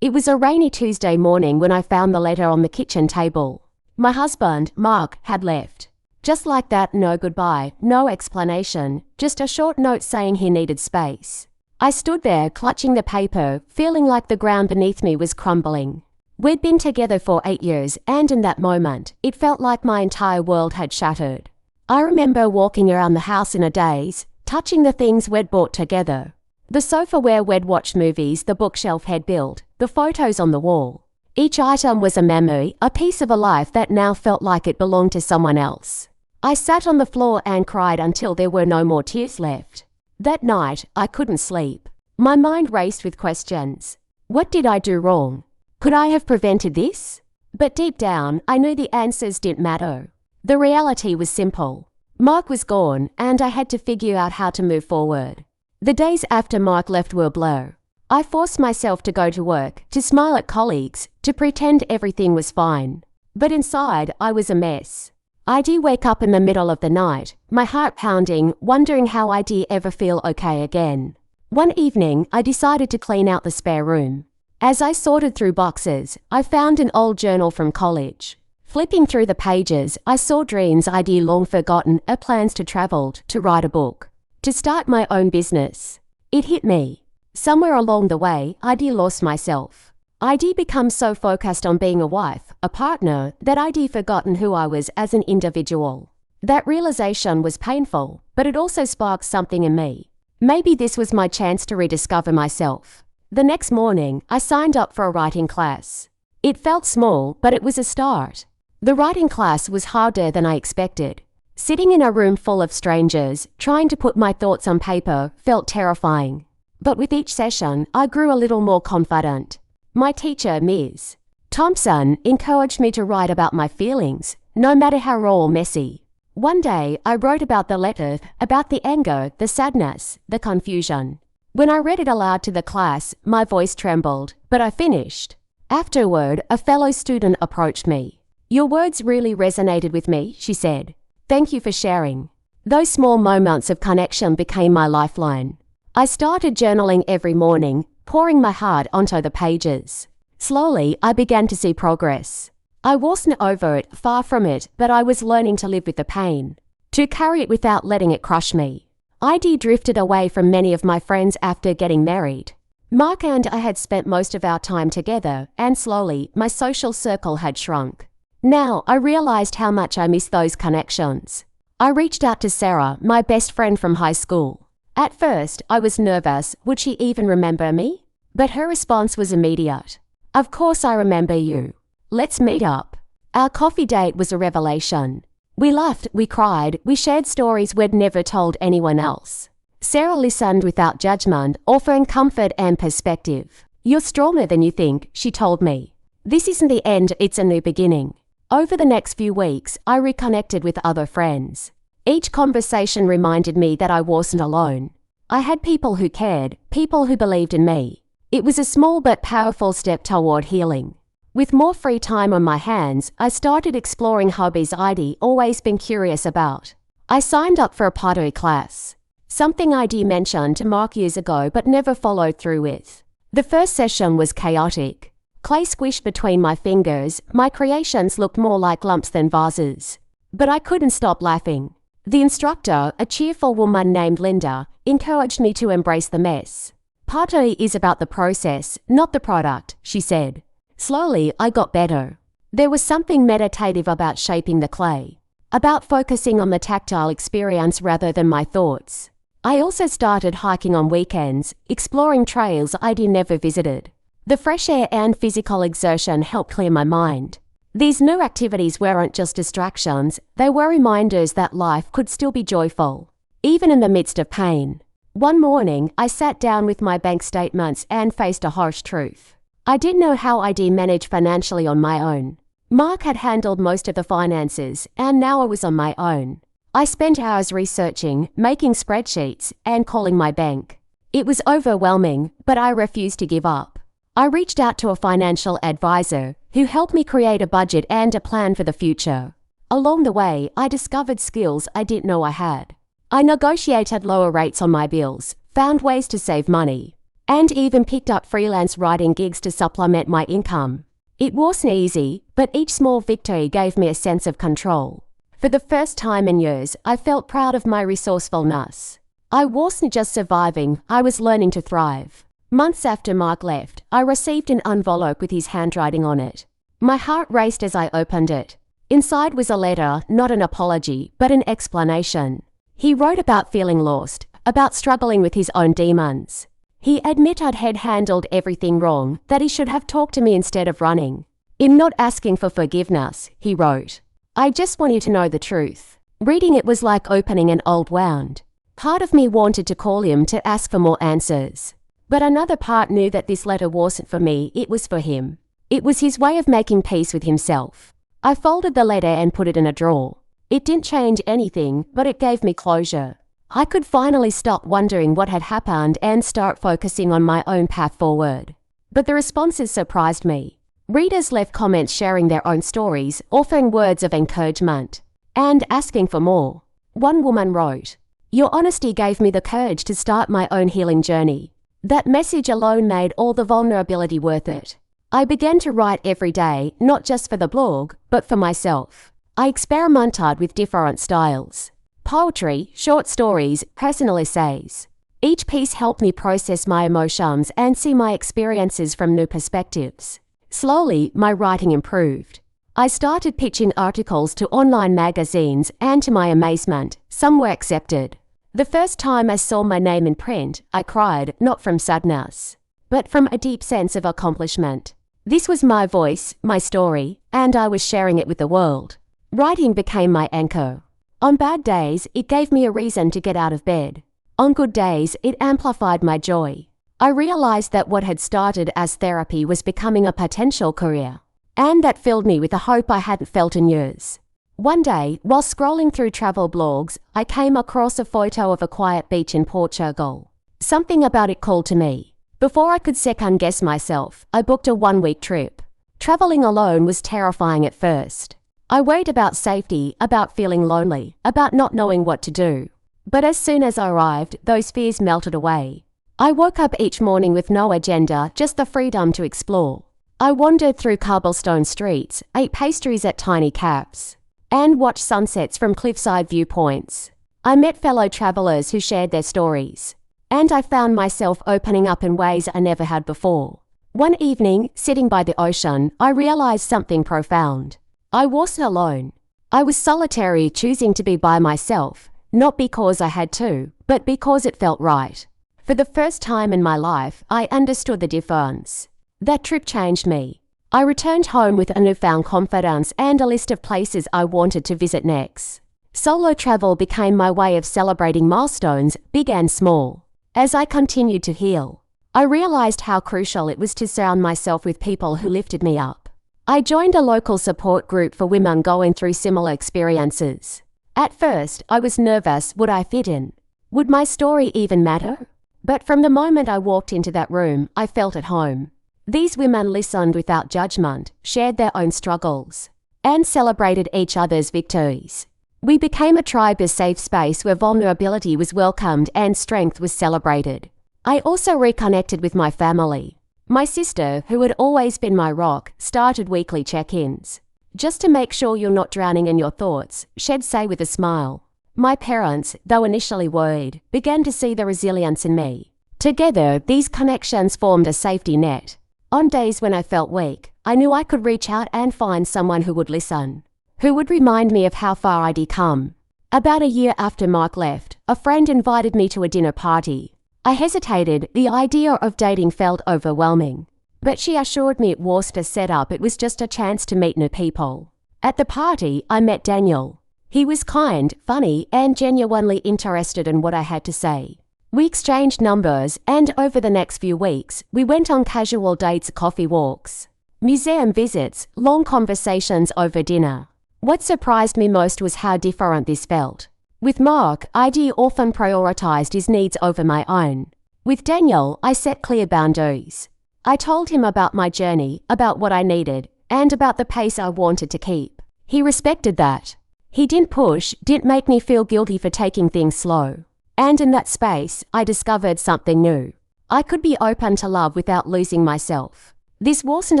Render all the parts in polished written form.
It was a rainy Tuesday morning when I found the letter on the kitchen table. My husband, Mark, had left. Just like that, no goodbye, no explanation, just a short note saying he needed space. I stood there, clutching the paper, feeling like the ground beneath me was crumbling. We'd been together for 8 years, and in that moment, it felt like my entire world had shattered. I remember walking around the house in a daze, touching the things we'd bought together. The sofa where we'd watched movies, the bookshelf he'd built, the photos on the wall. Each item was a memory, a piece of a life that now felt like it belonged to someone else. I sat on the floor and cried until there were no more tears left. That night, I couldn't sleep. My mind raced with questions. What did I do wrong? Could I have prevented this? But deep down, I knew the answers didn't matter. The reality was simple. Mark was gone, and I had to figure out how to move forward. The days after Mark left were a blur. I forced myself to go to work, to smile at colleagues, to pretend everything was fine. But inside, I was a mess. I'd wake up in the middle of the night, my heart pounding, wondering how I'd ever feel okay again. One evening, I decided to clean out the spare room. As I sorted through boxes, I found an old journal from college. Flipping through the pages, I saw dreams I'd long forgotten, plans to travel, to write a book, to start my own business. It hit me. Somewhere along the way, I'd lost myself. I'd become so focused on being a wife, a partner, that I'd forgotten who I was as an individual. That realization was painful, but it also sparked something in me. Maybe this was my chance to rediscover myself. The next morning, I signed up for a writing class. It felt small, but it was a start. The writing class was harder than I expected. Sitting in a room full of strangers, trying to put my thoughts on paper, felt terrifying. But with each session, I grew a little more confident. My teacher, Ms. Thompson, encouraged me to write about my feelings, no matter how raw or messy. One day, I wrote about the letter, about the anger, the sadness, the confusion. When I read it aloud to the class, my voice trembled, but I finished. Afterward, a fellow student approached me. "Your words really resonated with me," she said. "Thank you for sharing." Those small moments of connection became my lifeline. I started journaling every morning, pouring my heart onto the pages. Slowly, I began to see progress. I wasn't over it, far from it, but I was learning to live with the pain, to carry it without letting it crush me. I'd drifted away from many of my friends after getting married. Mark and I had spent most of our time together, and slowly, my social circle had shrunk. Now, I realized how much I missed those connections. I reached out to Sarah, my best friend from high school. At first, I was nervous. Would she even remember me? But her response was immediate. "Of course I remember you. Let's meet up." Our coffee date was a revelation. We laughed, we cried, we shared stories we'd never told anyone else. Sarah listened without judgment, offering comfort and perspective. "You're stronger than you think," she told me. "This isn't the end, it's a new beginning." Over the next few weeks, I reconnected with other friends. Each conversation reminded me that I wasn't alone. I had people who cared, people who believed in me. It was a small but powerful step toward healing. With more free time on my hands, I started exploring hobbies I'd always been curious about. I signed up for a pottery class, something I'd mentioned to Mark years ago but never followed through with. The first session was chaotic. Clay squished between my fingers, my creations looked more like lumps than vases. But I couldn't stop laughing. The instructor, a cheerful woman named Linda, encouraged me to embrace the mess. "Pottery is about the process, not the product," she said. Slowly, I got better. There was something meditative about shaping the clay, about focusing on the tactile experience rather than my thoughts. I also started hiking on weekends, exploring trails I'd never visited. The fresh air and physical exertion helped clear my mind. These new activities weren't just distractions, they were reminders that life could still be joyful, even in the midst of pain. One morning, I sat down with my bank statements and faced a harsh truth. I didn't know how I'd manage financially on my own. Mark had handled most of the finances, and now I was on my own. I spent hours researching, making spreadsheets, and calling my bank. It was overwhelming, but I refused to give up. I reached out to a financial advisor who helped me create a budget and a plan for the future. Along the way, I discovered skills I didn't know I had. I negotiated lower rates on my bills, found ways to save money, and even picked up freelance writing gigs to supplement my income. It wasn't easy, but each small victory gave me a sense of control. For the first time in years, I felt proud of my resourcefulness. I wasn't just surviving, I was learning to thrive. Months after Mark left, I received an envelope with his handwriting on it. My heart raced as I opened it. Inside was a letter, not an apology, but an explanation. He wrote about feeling lost, about struggling with his own demons. He admitted I'd handled everything wrong, that he should have talked to me instead of running. "I'm not asking for forgiveness," he wrote. "I just want you to know the truth." Reading it was like opening an old wound. Part of me wanted to call him to ask for more answers. But another part knew that this letter wasn't for me, it was for him. It was his way of making peace with himself. I folded the letter and put it in a drawer. It didn't change anything, but it gave me closure. I could finally stop wondering what had happened and start focusing on my own path forward. But the responses surprised me. Readers left comments sharing their own stories, offering words of encouragement, and asking for more. One woman wrote, "Your honesty gave me the courage to start my own healing journey. That message alone made all the vulnerability worth it. I began to write every day, not just for the blog, but for myself. I experimented with different styles. Poetry, short stories, personal essays. Each piece helped me process my emotions and see my experiences from new perspectives. Slowly, my writing improved. I started pitching articles to online magazines, and to my amazement, some were accepted. The first time I saw my name in print, I cried, not from sadness, but from a deep sense of accomplishment. This was my voice, my story, and I was sharing it with the world. Writing became my anchor. On bad days, it gave me a reason to get out of bed. On good days, it amplified my joy. I realized that what had started as therapy was becoming a potential career, and that filled me with a hope I hadn't felt in years. One day, while scrolling through travel blogs, I came across a photo of a quiet beach in Portugal. Something about it called to me. Before I could second-guess myself, I booked a one-week trip. Traveling alone was terrifying at first. I worried about safety, about feeling lonely, about not knowing what to do. But as soon as I arrived, those fears melted away. I woke up each morning with no agenda, just the freedom to explore. I wandered through cobblestone streets, ate pastries at tiny cafes, and watched sunsets from cliffside viewpoints. I met fellow travelers who shared their stories, and I found myself opening up in ways I never had before. One evening, sitting by the ocean, I realized something profound. I wasn't alone. I was solitary, choosing to be by myself, not because I had to, but because it felt right. For the first time in my life, I understood the difference. That trip changed me. I returned home with a newfound confidence and a list of places I wanted to visit next. Solo travel became my way of celebrating milestones, big and small. As I continued to heal, I realized how crucial it was to surround myself with people who lifted me up. I joined a local support group for women going through similar experiences. At first, I was nervous. Would I fit in? Would my story even matter? But from the moment I walked into that room, I felt at home. These women listened without judgment, shared their own struggles, and celebrated each other's victories. We became a tribe, a safe space where vulnerability was welcomed and strength was celebrated. I also reconnected with my family. My sister, who had always been my rock, started weekly check-ins. "Just to make sure you're not drowning in your thoughts," she'd say with a smile. My parents, though initially worried, began to see the resilience in me. Together, these connections formed a safety net. On days when I felt weak, I knew I could reach out and find someone who would listen, who would remind me of how far I'd come. About a year after Mark left, a friend invited me to a dinner party. I hesitated. The idea of dating felt overwhelming. But she assured me it wasn't a setup, it was just a chance to meet new people. At the party, I met Daniel. He was kind, funny, and genuinely interested in what I had to say. We exchanged numbers, and over the next few weeks, we went on casual dates, coffee walks, museum visits, long conversations over dinner. What surprised me most was how different this felt. With Mark, I'd often prioritized his needs over my own. With Daniel, I set clear boundaries. I told him about my journey, about what I needed, and about the pace I wanted to keep. He respected that. He didn't push, didn't make me feel guilty for taking things slow. And in that space, I discovered something new. I could be open to love without losing myself. This wasn't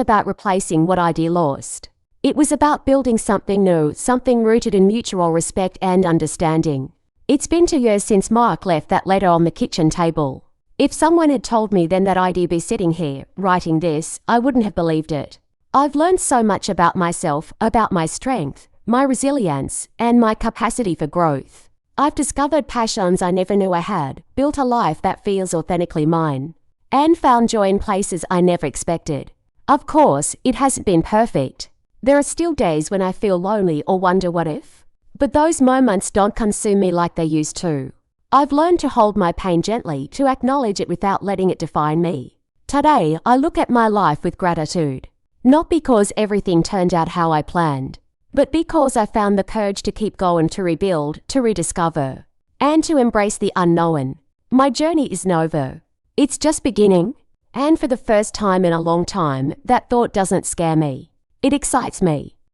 about replacing what I'd lost. It was about building something new, something rooted in mutual respect and understanding. It's been 2 years since Mark left that letter on the kitchen table. If someone had told me then that I'd be sitting here, writing this, I wouldn't have believed it. I've learned so much about myself, about my strength, my resilience, and my capacity for growth. I've discovered passions I never knew I had, built a life that feels authentically mine, and found joy in places I never expected. Of course, it hasn't been perfect. There are still days when I feel lonely or wonder what if. But those moments don't consume me like they used to. I've learned to hold my pain gently, to acknowledge it without letting it define me. Today, I look at my life with gratitude. Not because everything turned out how I planned, but because I found the courage to keep going, to rebuild, to rediscover, and to embrace the unknown. My journey isn't over. It's just beginning. And for the first time in a long time, that thought doesn't scare me. It excites me.